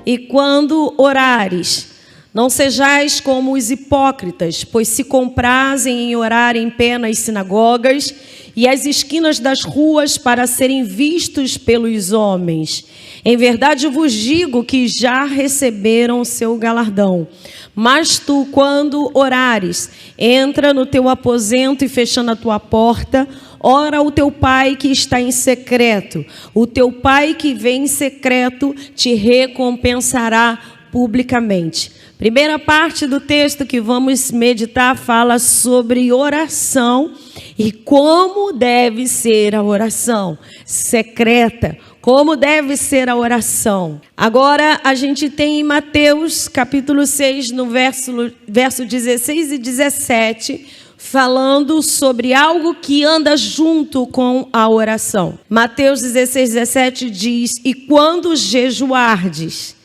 E quando orares, não sejais como os hipócritas, pois se comprazem em orar em pé nas sinagogas e às esquinas das ruas para serem vistos pelos homens. Em verdade vos digo que já receberam o seu galardão. Mas tu, quando orares, entra no teu aposento e fechando a tua porta, ora ao teu pai que está em secreto. O teu pai que vem em secreto te recompensará publicamente. Primeira parte do texto que vamos meditar fala sobre oração e como deve ser a oração secreta. Como deve ser a oração. Agora a gente tem em Mateus capítulo 6, no verso 16 e 17, falando sobre algo que anda junto com a oração. Mateus 16, 17 diz: e quando jejuardes,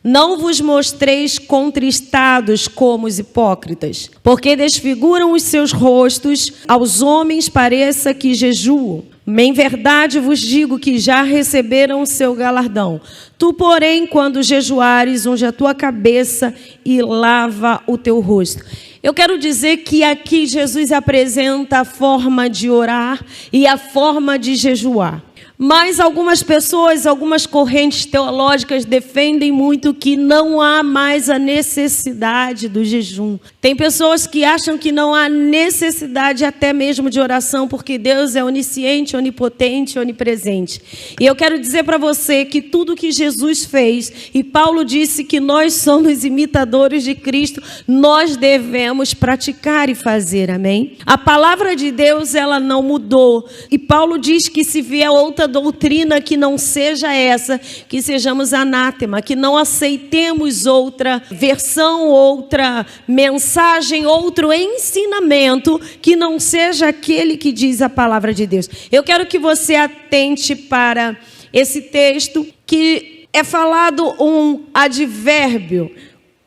não vos mostreis contristados como os hipócritas, porque desfiguram os seus rostos, aos homens pareça que jejuam. Em verdade vos digo que já receberam o seu galardão. Tu, porém, quando jejuares, unge a tua cabeça e lava o teu rosto. Eu quero dizer que aqui Jesus apresenta a forma de orar e a forma de jejuar. Mas algumas pessoas, algumas correntes teológicas defendem muito que não há mais a necessidade do jejum. Tem pessoas que acham que não há necessidade até mesmo de oração, porque Deus é onisciente, onipotente, onipresente. E eu quero dizer para você que tudo que Jesus fez, e Paulo disse que nós somos imitadores de Cristo, nós devemos praticar e fazer, amém? A palavra de Deus, ela não mudou. E Paulo diz que se vier outra doutrina que não seja essa, que sejamos anátema, que não aceitemos outra versão, outra mensagem, outro ensinamento que não seja aquele que diz a palavra de Deus. Eu quero que você atente para esse texto que é falado um advérbio: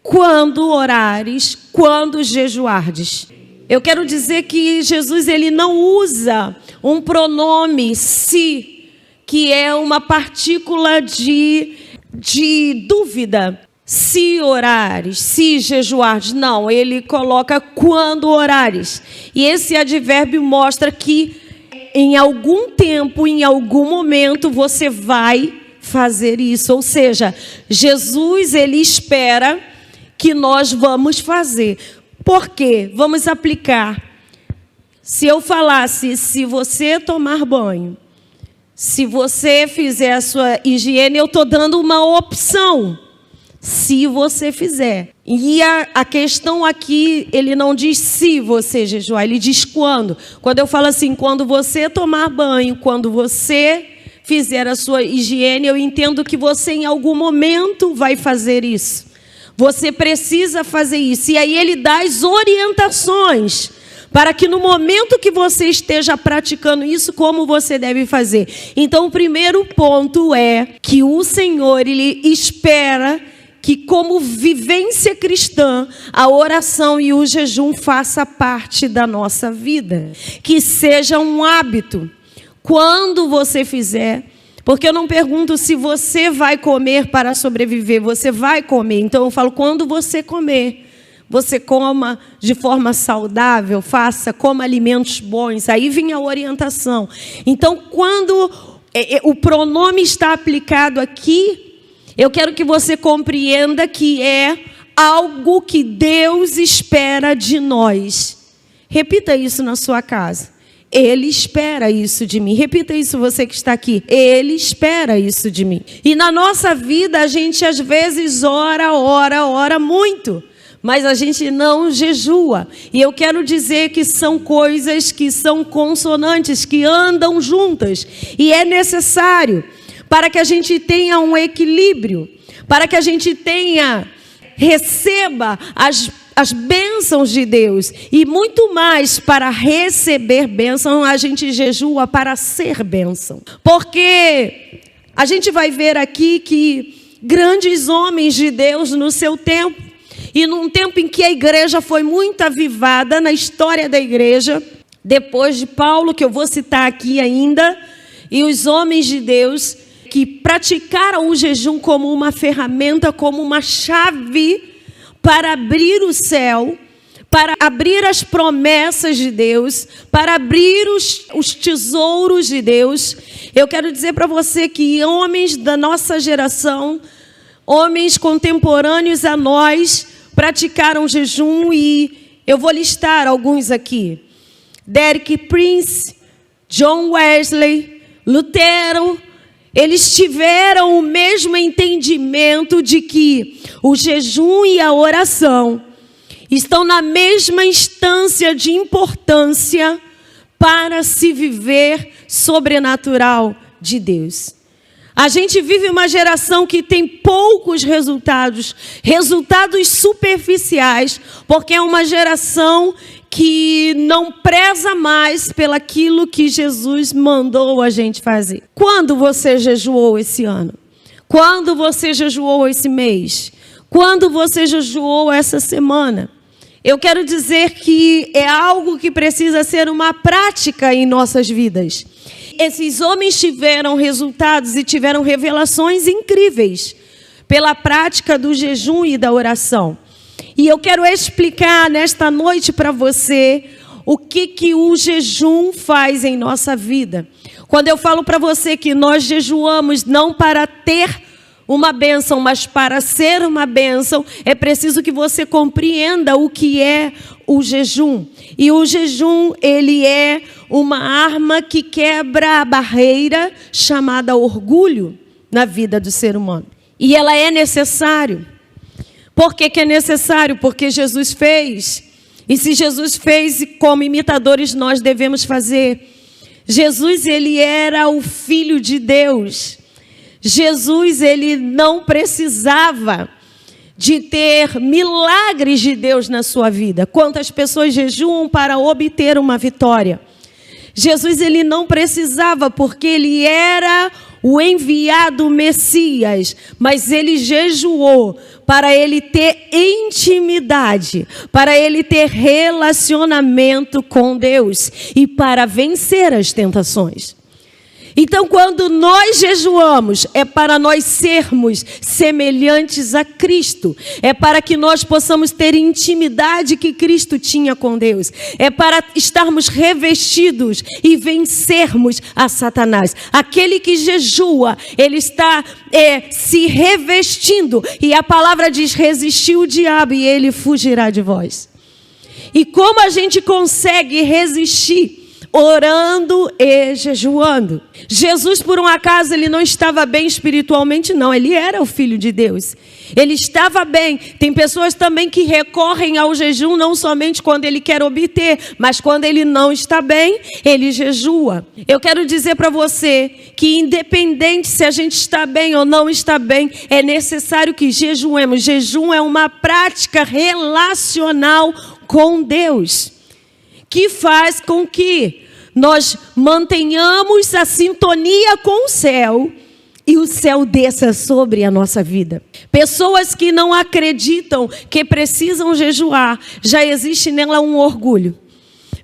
quando orares, quando jejuardes. Eu quero dizer que Jesus, ele não usa um pronome se, que é uma partícula de dúvida. Se orares, se jejuares. Não, ele coloca quando orares. E esse advérbio mostra que em algum tempo, em algum momento, você vai fazer isso. Ou seja, Jesus, ele espera que nós vamos fazer. Por quê? Vamos aplicar. Se eu falasse, se você tomar banho, se você fizer a sua higiene, eu estou dando uma opção. Se você fizer. E a questão aqui, ele não diz se você jejuar, ele diz quando. Quando eu falo assim, quando você tomar banho, quando você fizer a sua higiene, eu entendo que você em algum momento vai fazer isso. Você precisa fazer isso. E aí ele dá as orientações para que no momento que você esteja praticando isso, como você deve fazer. Então, o primeiro ponto é que o Senhor, ele espera que, como vivência cristã, a oração e o jejum faça parte da nossa vida. Que seja um hábito. Quando você fizer, porque eu não pergunto se você vai comer para sobreviver, você vai comer. Então, eu falo, quando você comer, você coma de forma saudável, coma alimentos bons. Aí vem a orientação. Então, quando o pronome está aplicado aqui, eu quero que você compreenda que é algo que Deus espera de nós. Repita isso na sua casa. Ele espera isso de mim. Repita isso, você que está aqui. Ele espera isso de mim. E na nossa vida, a gente às vezes ora muito. Mas a gente não jejua. E eu quero dizer que são coisas que são consonantes, que andam juntas. E é necessário para que a gente tenha um equilíbrio, para que a gente receba as bênçãos de Deus. E muito mais, para receber bênção, a gente jejua para ser bênção. Porque a gente vai ver aqui que grandes homens de Deus no seu tempo, e num tempo em que a igreja foi muito avivada, na história da igreja, depois de Paulo, que eu vou citar aqui ainda, e os homens de Deus que praticaram o jejum como uma ferramenta, como uma chave para abrir o céu, para abrir as promessas de Deus, para abrir os tesouros de Deus. Eu quero dizer para você que homens da nossa geração, homens contemporâneos a nós, praticaram jejum, e eu vou listar alguns aqui. Derek Prince, John Wesley, Lutero, eles tiveram o mesmo entendimento de que o jejum e a oração estão na mesma instância de importância para se viver sobrenatural de Deus. A gente vive uma geração que tem poucos resultados superficiais, porque é uma geração que não preza mais pelaquilo que Jesus mandou a gente fazer. Quando você jejuou esse ano? Quando você jejuou esse mês? Quando você jejuou essa semana? Eu quero dizer que é algo que precisa ser uma prática em nossas vidas. Esses homens tiveram resultados e tiveram revelações incríveis pela prática do jejum e da oração. E eu quero explicar nesta noite para você o que o jejum faz em nossa vida. Quando eu falo para você que nós jejuamos não para ter uma bênção, mas para ser uma bênção, é preciso que você compreenda o que é o jejum. E o jejum, ele é uma arma que quebra a barreira chamada orgulho na vida do ser humano. E ela é necessário. Por que é necessário? Porque Jesus fez. E se Jesus fez, como imitadores nós devemos fazer. Jesus, ele era o Filho de Deus. Jesus, ele não precisava de ter milagres de Deus na sua vida. Quantas pessoas jejuam para obter uma vitória? Jesus, ele não precisava, porque ele era o enviado Messias, mas ele jejuou para ele ter intimidade, para ele ter relacionamento com Deus e para vencer as tentações. Então, quando nós jejuamos, é para nós sermos semelhantes a Cristo. É para que nós possamos ter intimidade que Cristo tinha com Deus. É para estarmos revestidos e vencermos a Satanás. Aquele que jejua, ele está se revestindo. E a palavra diz, resistir o diabo e ele fugirá de vós. E como a gente consegue resistir? Orando e jejuando. Jesus, por um acaso, ele não estava bem espiritualmente, não. Ele era o Filho de Deus. Ele estava bem. Tem pessoas também que recorrem ao jejum, não somente quando ele quer obter, mas quando ele não está bem, ele jejua. Eu quero dizer para você que independente se a gente está bem ou não está bem, é necessário que jejuemos. Jejum é uma prática relacional com Deus, que faz com que nós mantenhamos a sintonia com o céu e o céu desça sobre a nossa vida. Pessoas que não acreditam que precisam jejuar, já existe nela um orgulho.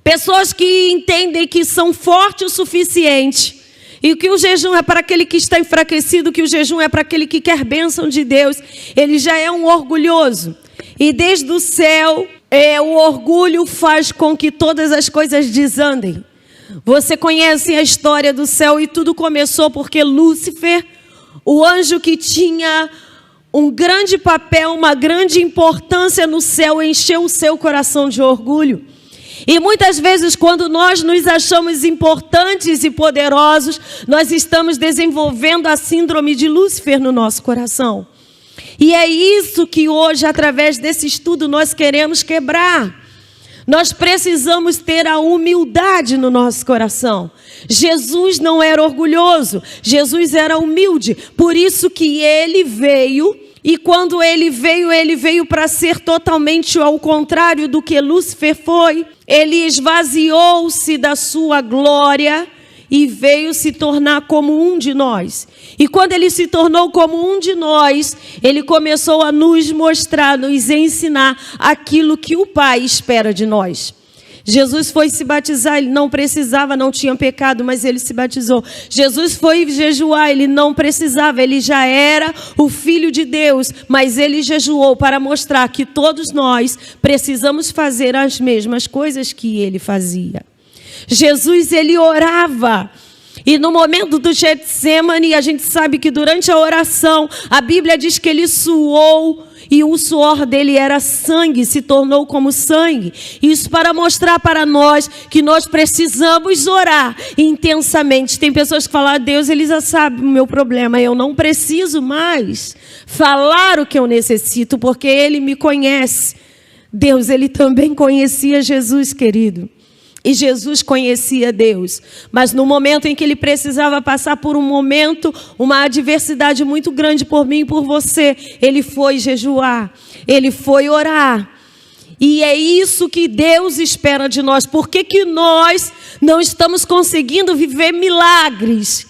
Pessoas que entendem que são fortes o suficiente e que o jejum é para aquele que está enfraquecido, que o jejum é para aquele que quer bênção de Deus, ele já é um orgulhoso. E desde o céu, o orgulho faz com que todas as coisas desandem. Você conhece a história do céu e tudo começou porque Lúcifer, o anjo que tinha um grande papel, uma grande importância no céu, encheu o seu coração de orgulho. E muitas vezes quando nós nos achamos importantes e poderosos, nós estamos desenvolvendo a síndrome de Lúcifer no nosso coração. E é isso que hoje, através desse estudo, nós queremos quebrar. Nós precisamos ter a humildade no nosso coração. Jesus não era orgulhoso, Jesus era humilde. Por isso que ele veio, e quando ele veio para ser totalmente ao contrário do que Lúcifer foi. Ele esvaziou-se da sua glória e veio se tornar como um de nós. E quando ele se tornou como um de nós, ele começou a nos mostrar, nos ensinar aquilo que o Pai espera de nós. Jesus foi se batizar, ele não precisava, não tinha pecado, mas ele se batizou. Jesus foi jejuar, ele não precisava, ele já era o Filho de Deus, mas ele jejuou para mostrar que todos nós precisamos fazer as mesmas coisas que ele fazia. Jesus, ele orava. E no momento do Getsemane, a gente sabe que durante a oração, a Bíblia diz que ele suou, e o suor dele era sangue, se tornou como sangue. Isso para mostrar para nós que nós precisamos orar intensamente. Tem pessoas que falam, Deus, ele já sabe o meu problema, eu não preciso mais falar o que eu necessito, porque ele me conhece. Deus, ele também conhecia Jesus, querido. E Jesus conhecia Deus, mas no momento em que ele precisava passar por um momento, uma adversidade muito grande por mim e por você, ele foi jejuar, ele foi orar. E é isso que Deus espera de nós. Por que nós não estamos conseguindo viver milagres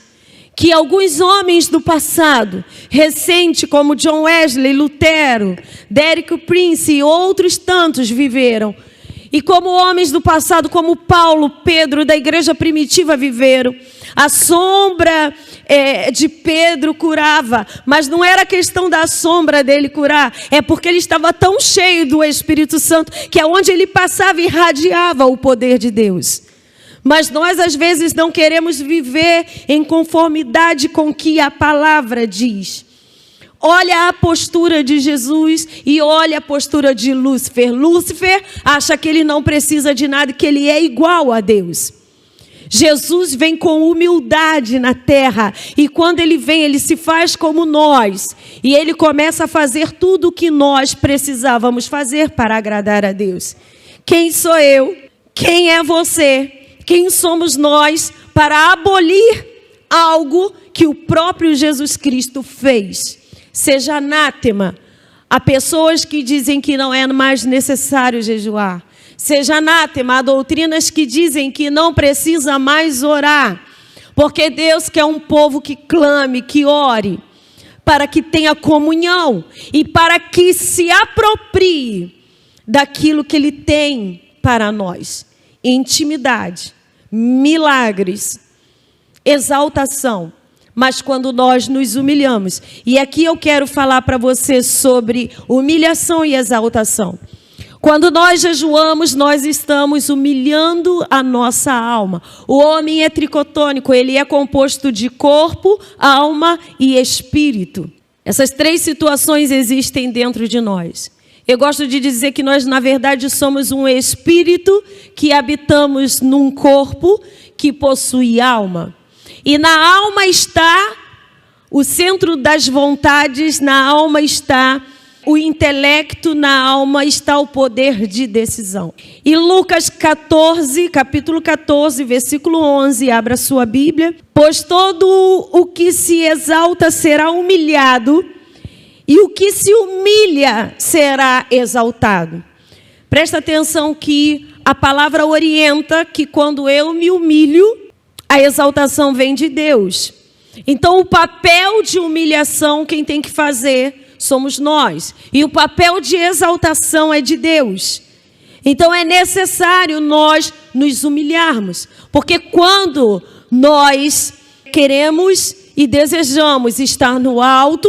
que alguns homens do passado, recente, como John Wesley, Lutero, Derek Prince e outros tantos viveram? E como homens do passado, como Paulo, Pedro, da igreja primitiva viveram. A sombra de Pedro curava, mas não era questão da sombra dele curar, é porque ele estava tão cheio do Espírito Santo, que aonde ele passava irradiava o poder de Deus. Mas nós às vezes não queremos viver em conformidade com o que a palavra diz. Olha a postura de Jesus e olha a postura de Lúcifer. Lúcifer acha que ele não precisa de nada, que ele é igual a Deus. Jesus vem com humildade na terra. E quando ele vem, ele se faz como nós. E ele começa a fazer tudo o que nós precisávamos fazer para agradar a Deus. Quem sou eu? Quem é você? Quem somos nós para abolir algo que o próprio Jesus Cristo fez? Seja anátema a pessoas que dizem que não é mais necessário jejuar. Seja anátema a doutrinas que dizem que não precisa mais orar. Porque Deus quer um povo que clame, que ore, para que tenha comunhão e para que se aproprie daquilo que Ele tem para nós. Intimidade, milagres, exaltação. Mas quando nós nos humilhamos, e aqui eu quero falar para você sobre humilhação e exaltação. Quando nós jejuamos, nós estamos humilhando a nossa alma. O homem é tricotônico, ele é composto de corpo, alma e espírito. Essas três situações existem dentro de nós. Eu gosto de dizer que nós, na verdade, somos um espírito que habitamos num corpo que possui alma. E na alma está o centro das vontades, na alma está o intelecto, na alma está o poder de decisão. E Lucas 14, capítulo 14, versículo 11, abra sua Bíblia. Pois todo o que se exalta será humilhado, e o que se humilha será exaltado. Presta atenção que a palavra orienta que quando eu me humilho, a exaltação vem de Deus. Então, o papel de humilhação, quem tem que fazer, somos nós. E o papel de exaltação é de Deus. Então, é necessário nós nos humilharmos. Porque quando nós queremos e desejamos estar no alto,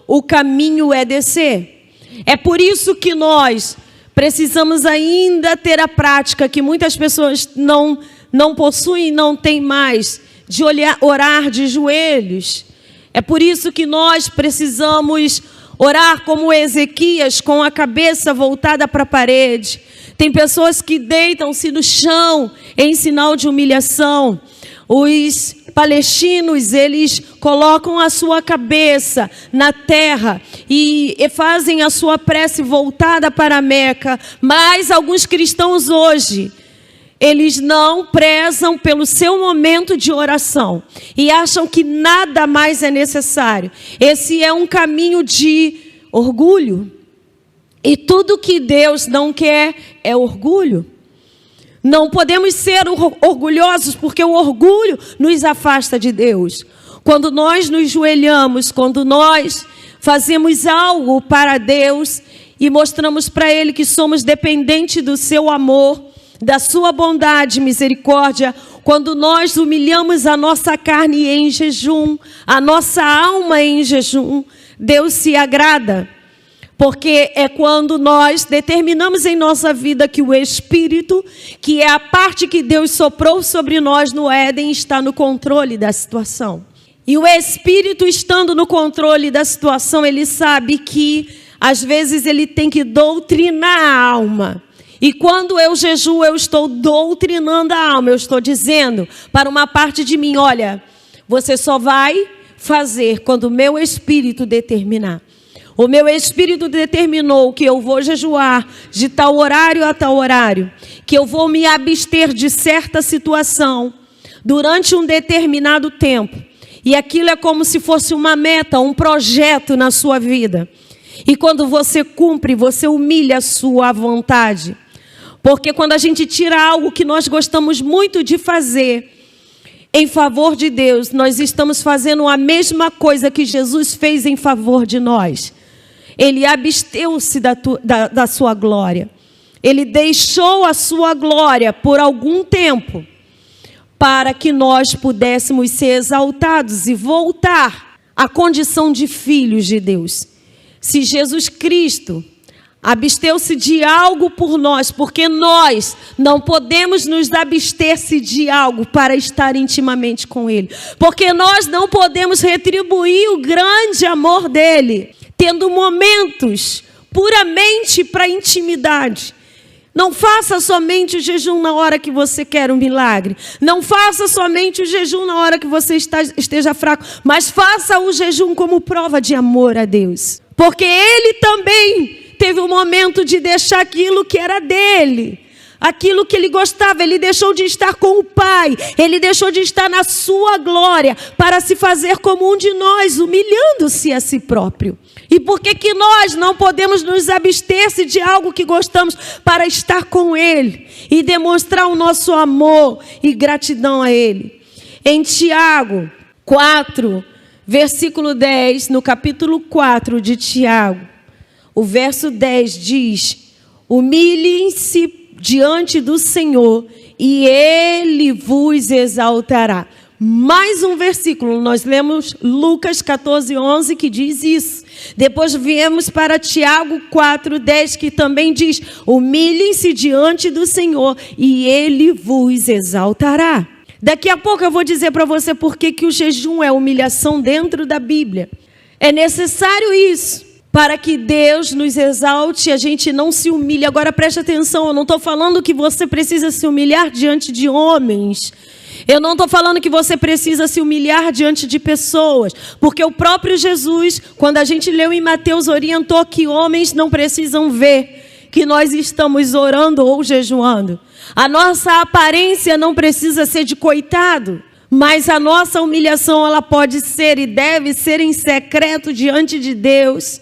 o caminho é descer. É por isso que nós precisamos ainda ter a prática que muitas pessoas não possuem, não têm mais, de orar de joelhos. É por isso que nós precisamos orar como Ezequias, com a cabeça voltada para a parede. Tem pessoas que deitam-se no chão em sinal de humilhação. Os palestinos, eles colocam a sua cabeça na terra e fazem a sua prece voltada para a Meca. Mas alguns cristãos hoje, eles não prezam pelo seu momento de oração e acham que nada mais é necessário. Esse é um caminho de orgulho. E tudo que Deus não quer é orgulho. Não podemos ser orgulhosos, porque o orgulho nos afasta de Deus. Quando nós nos joelhamos, quando nós fazemos algo para Deus e mostramos para Ele que somos dependentes do seu amor, da sua bondade e misericórdia, quando nós humilhamos a nossa carne em jejum, a nossa alma em jejum, Deus se agrada. Porque é quando nós determinamos em nossa vida que o Espírito, que é a parte que Deus soprou sobre nós no Éden, está no controle da situação. E o Espírito estando no controle da situação, ele sabe que às vezes ele tem que doutrinar a alma. E quando eu jejuo, eu estou doutrinando a alma. Eu estou dizendo para uma parte de mim, olha, você só vai fazer quando o meu Espírito determinar. O meu Espírito determinou que eu vou jejuar de tal horário a tal horário, que eu vou me abster de certa situação durante um determinado tempo. E aquilo é como se fosse uma meta, um projeto na sua vida. E quando você cumpre, você humilha a sua vontade. Porque quando a gente tira algo que nós gostamos muito de fazer em favor de Deus, nós estamos fazendo a mesma coisa que Jesus fez em favor de nós. Ele absteu-se da sua glória. Ele deixou a sua glória por algum tempo para que nós pudéssemos ser exaltados e voltar à condição de filhos de Deus. Se Jesus Cristo absteu-se de algo por nós, porque nós não podemos nos abster-se de algo para estar intimamente com Ele. Porque nós não podemos retribuir o grande amor dEle, tendo momentos puramente para intimidade. Não faça somente o jejum na hora que você quer um milagre. Não faça somente o jejum na hora que você esteja fraco. Mas faça o jejum como prova de amor a Deus. Porque Ele também teve um momento de deixar aquilo que era dele, aquilo que ele gostava. Ele deixou de estar com o Pai, ele deixou de estar na sua glória para se fazer como um de nós, humilhando-se a si próprio. E por que nós não podemos nos abster-se de algo que gostamos para estar com Ele e demonstrar o nosso amor e gratidão a Ele? Em Tiago 4, versículo 10, no capítulo 4 de Tiago, o verso 10 diz: humilhem-se diante do Senhor e Ele vos exaltará. Mais um versículo, nós lemos Lucas 14, 11, que diz isso. Depois viemos para Tiago 4, 10, que também diz: humilhem-se diante do Senhor e Ele vos exaltará. Daqui a pouco eu vou dizer para você por que o jejum é humilhação dentro da Bíblia. É necessário isso para que Deus nos exalte, a gente não se humilhe. Agora preste atenção, eu não estou falando que você precisa se humilhar diante de homens. Eu não estou falando que você precisa se humilhar diante de pessoas. Porque o próprio Jesus, quando a gente leu em Mateus, orientou que homens não precisam ver que nós estamos orando ou jejuando. A nossa aparência não precisa ser de coitado. Mas a nossa humilhação, ela pode ser e deve ser em secreto diante de Deus.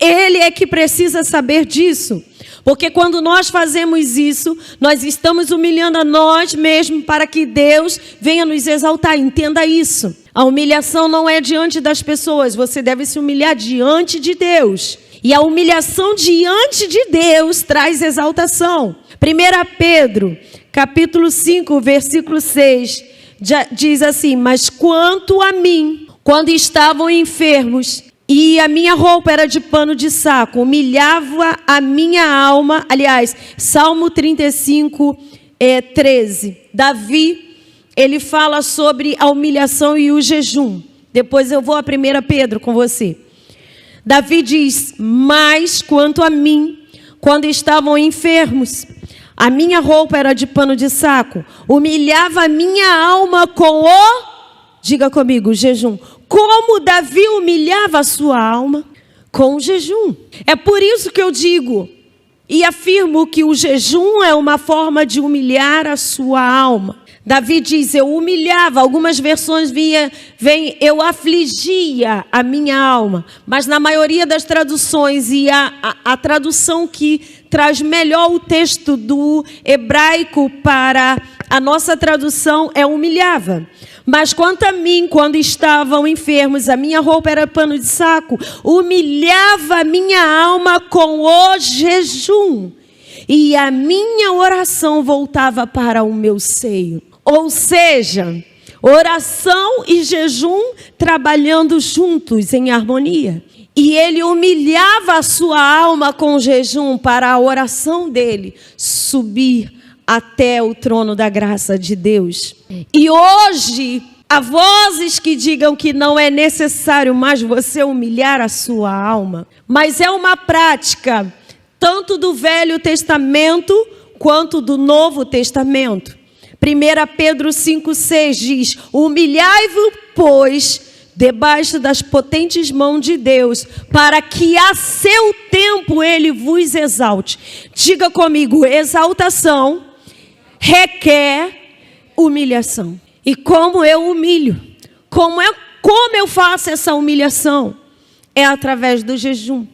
Ele é que precisa saber disso. Porque quando nós fazemos isso, nós estamos humilhando a nós mesmos para que Deus venha nos exaltar. Entenda isso. A humilhação não é diante das pessoas. Você deve se humilhar diante de Deus. E a humilhação diante de Deus traz exaltação. 1 Pedro, capítulo 5, versículo 6, diz assim: mas quanto a mim, quando estavam enfermos, e a minha roupa era de pano de saco, humilhava a minha alma. Aliás, Salmo 35, 13. Davi, ele fala sobre a humilhação e o jejum. Depois eu vou a 1 Pedro com você. Davi diz: mas quanto a mim, quando estavam enfermos, a minha roupa era de pano de saco, humilhava a minha alma com o, diga comigo, jejum. Como Davi humilhava a sua alma? Com o jejum. É por isso que eu digo e afirmo que o jejum é uma forma de humilhar a sua alma. Davi diz: eu humilhava, algumas versões vem eu afligia a minha alma. Mas na maioria das traduções, e a tradução que traz melhor o texto do hebraico para a nossa tradução é humilhava. Mas quanto a mim, quando estavam enfermos, a minha roupa era pano de saco, humilhava a minha alma com o jejum. e a minha oração voltava para o meu seio. Ou seja, oração e jejum trabalhando juntos em harmonia. E ele humilhava a sua alma com o jejum para a oração dele subir até o trono da graça de Deus. E hoje, há vozes que digam que não é necessário mais você humilhar a sua alma. Mas é uma prática, tanto do Velho Testamento quanto do Novo Testamento. 1 Pedro 5,6 diz: humilhai-vos, pois, debaixo das potentes mãos de Deus, para que a seu tempo Ele vos exalte. Diga comigo, exaltação requer humilhação. E como eu humilho? Como eu faço essa humilhação? É através do jejum.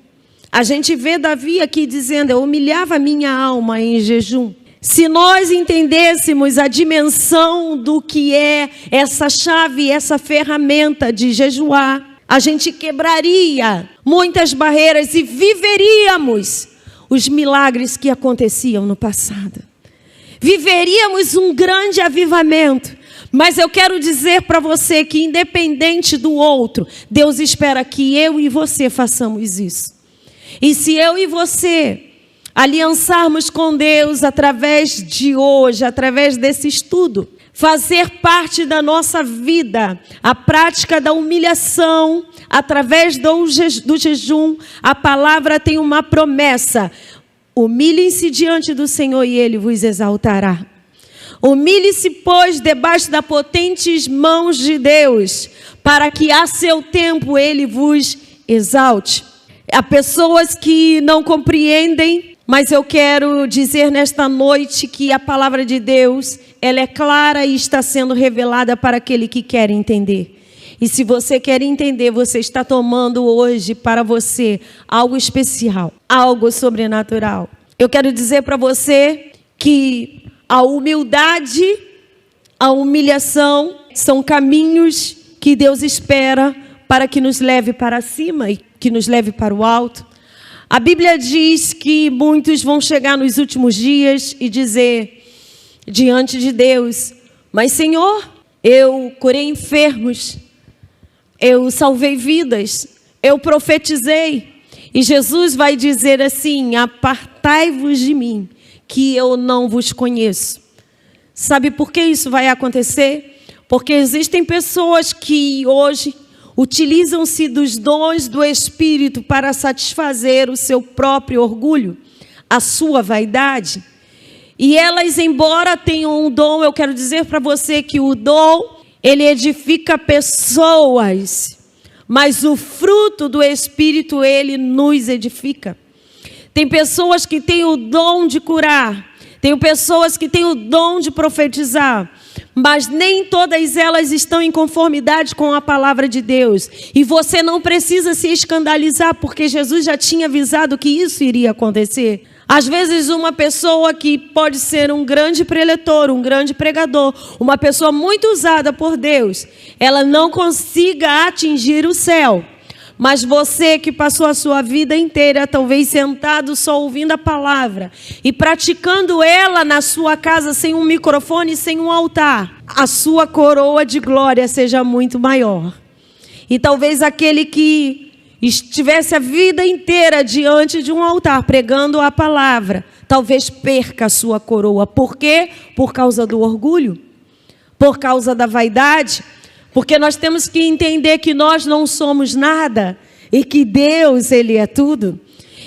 A gente vê Davi aqui dizendo: eu humilhava a minha alma em jejum. Se nós entendêssemos a dimensão do que é essa chave, essa ferramenta de jejuar, a gente quebraria muitas barreiras e viveríamos os milagres que aconteciam no passado. Viveríamos um grande avivamento. Mas eu quero dizer para você que, independente do outro, Deus espera que eu e você façamos isso. E se eu e você aliançarmos com Deus através de hoje, através desse estudo, fazer parte da nossa vida a prática da humilhação, através do jejum, a palavra tem uma promessa: humilhem-se diante do Senhor e Ele vos exaltará. Humilhe-se, pois, debaixo das potentes mãos de Deus, para que a seu tempo Ele vos exalte. Há pessoas que não compreendem, mas eu quero dizer nesta noite que a palavra de Deus, ela é clara e está sendo revelada para aquele que quer entender. E se você quer entender, você está tomando hoje para você algo especial, algo sobrenatural. Eu quero dizer para você que a humildade, a humilhação são caminhos que Deus espera para que nos leve para cima e que nos leve para o alto. A Bíblia diz que muitos vão chegar nos últimos dias e dizer diante de Deus: mas Senhor, eu curei enfermos, eu salvei vidas, eu profetizei. E Jesus vai dizer assim: apartai-vos de mim, que eu não vos conheço. Sabe por que isso vai acontecer? Porque existem pessoas que hoje utilizam-se dos dons do Espírito para satisfazer o seu próprio orgulho, a sua vaidade. E elas, embora tenham um dom, eu quero dizer para você que o dom, ele edifica pessoas, mas o fruto do Espírito, ele nos edifica. Tem pessoas que têm o dom de curar, tem pessoas que têm o dom de profetizar, mas nem todas elas estão em conformidade com a palavra de Deus. E você não precisa se escandalizar, porque Jesus já tinha avisado que isso iria acontecer. Às vezes uma pessoa que pode ser um grande preletor, um grande pregador, uma pessoa muito usada por Deus, ela não consiga atingir o céu. Mas você que passou a sua vida inteira, talvez sentado só ouvindo a palavra e praticando ela na sua casa sem um microfone, sem um altar, a sua coroa de glória seja muito maior. E talvez aquele que estivesse a vida inteira diante de um altar pregando a palavra, talvez perca a sua coroa. Por quê? Por causa do orgulho, por causa da vaidade. Porque nós temos que entender que nós não somos nada e que Deus, Ele é tudo.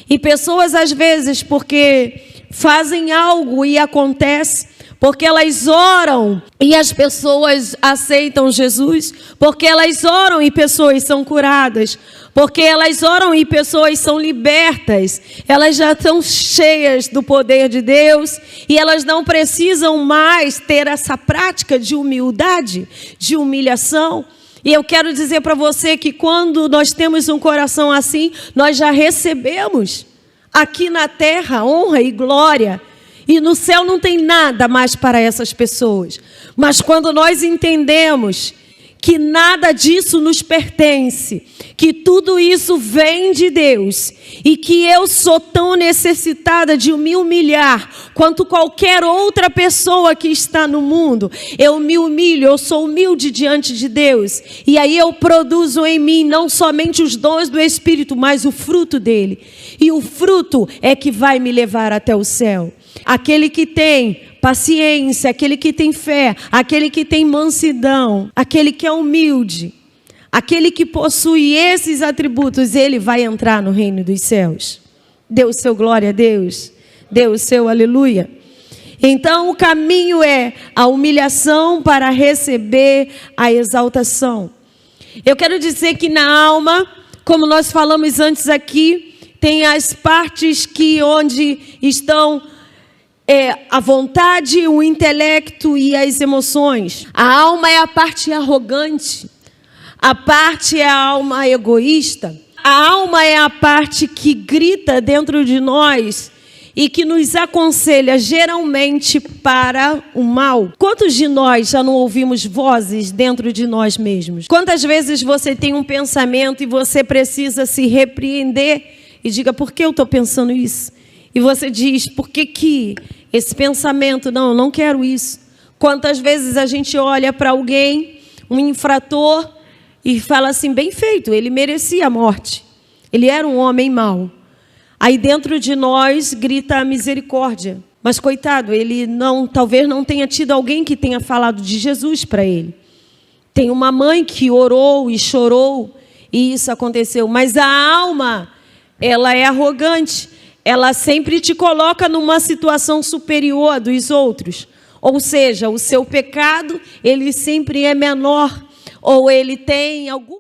E pessoas, às vezes, porque fazem algo e acontece, porque elas oram e as pessoas aceitam Jesus, porque elas oram e pessoas são curadas, porque elas oram e pessoas são libertas, elas já estão cheias do poder de Deus e elas não precisam mais ter essa prática de humildade, de humilhação. E eu quero dizer para você que quando nós temos um coração assim, nós já recebemos aqui na terra honra e glória. E no céu não tem nada mais para essas pessoas. Mas quando nós entendemos que nada disso nos pertence, que tudo isso vem de Deus e que eu sou tão necessitada de me humilhar quanto qualquer outra pessoa que está no mundo. Eu me humilho, eu sou humilde diante de Deus e aí eu produzo em mim não somente os dons do Espírito, mas o fruto dele. E o fruto é que vai me levar até o céu. Aquele que tem paciência, aquele que tem fé, aquele que tem mansidão, aquele que é humilde, aquele que possui esses atributos, ele vai entrar no reino dos céus. Dê o seu glória a Deus, dê o seu aleluia. Então o caminho é a humilhação para receber a exaltação. Eu quero dizer que na alma, como nós falamos antes aqui, tem as partes onde estão a vontade, o intelecto e as emoções. A alma é a parte arrogante. A parte é a alma egoísta. A alma é a parte que grita dentro de nós e que nos aconselha geralmente para o mal. Quantos de nós já não ouvimos vozes dentro de nós mesmos? Quantas vezes você tem um pensamento e você precisa se repreender e diga, por que eu estou pensando isso? E você diz, por que esse pensamento, não quero isso. Quantas vezes a gente olha para alguém, um infrator, e fala assim, bem feito, ele merecia a morte. Ele era um homem mau. Aí dentro de nós grita a misericórdia. Mas coitado, ele talvez não tenha tido alguém que tenha falado de Jesus para ele. Tem uma mãe que orou e chorou, e isso aconteceu. Mas a alma, ela é arrogante. Ela sempre te coloca numa situação superior dos outros. Ou seja, o seu pecado, ele sempre é menor. Ou ele tem algum